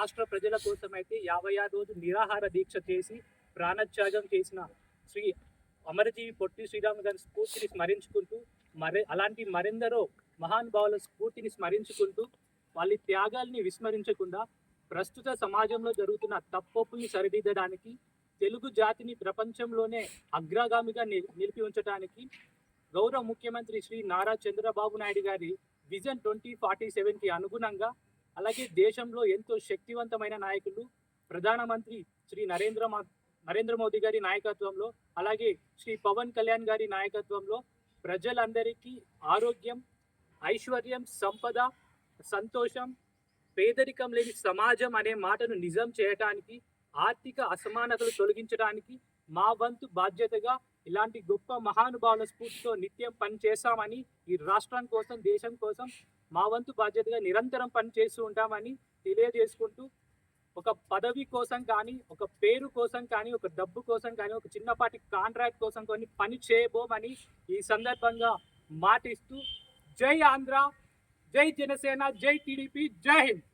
రాష్ట్ర ప్రజల కోసమైతే 56 రోజులు నిరాహార దీక్ష చేసి ప్రాణత్యాగం చేసిన శ్రీ అమరజీవి పొట్టి శ్రీరాములు గారి స్ఫూర్తిని స్మరించుకుంటూ అలాంటి మరెందరో మహానుభావుల స్ఫూర్తిని స్మరించుకుంటూ వాళ్ళ త్యాగాల్ని విస్మరించకుండా ప్రస్తుత సమాజంలో జరుగుతున్న తప్పొప్పుల్ని సరిదిద్దడానికి తెలుగు జాతిని ప్రపంచంలోనే అగ్రగామిగా నిలిపి ఉంచడానికి గౌరవ ముఖ్యమంత్రి శ్రీ నారా చంద్రబాబు నాయుడు గారి విజన్ 2047కి అనుగుణంగా, అలాగే దేశంలో ఎంతో శక్తివంతమైన నాయకులు ప్రధానమంత్రి శ్రీ నరేంద్ర మోదీ గారి నాయకత్వంలో, అలాగే శ్రీ పవన్ కళ్యాణ్ గారి నాయకత్వంలో ప్రజలందరికీ ఆరోగ్యం, ఐశ్వర్యం, సంపద, సంతోషం, పేదరికం లేని సమాజం అనే మాటను నిజం చేయటానికి, ఆర్థిక అసమానతలు తొలగించడానికి మా వంతు బాధ్యతగా ఇలాంటి గొప్ప మహానుభావుల స్ఫూర్తితో నిత్యం పనిచేస్తామని, ఈ రాష్ట్రం కోసం, దేశం కోసం మా వంతు బాధ్యతగా నిరంతరం పనిచేస్తూ ఉంటామని తెలియజేసుకుంటూ, ఒక పదవి కోసం కానీ, ఒక పేరు కోసం కానీ, ఒక డబ్బు కోసం కానీ, ఒక చిన్నపాటి కాంట్రాక్ట్ కోసం కొన్ని పని చేయబోమని ఈ సందర్భంగా మాటిస్తూ, జై ఆంధ్ర, జై జనసేన, జై టీడీపీ, జై హింద్.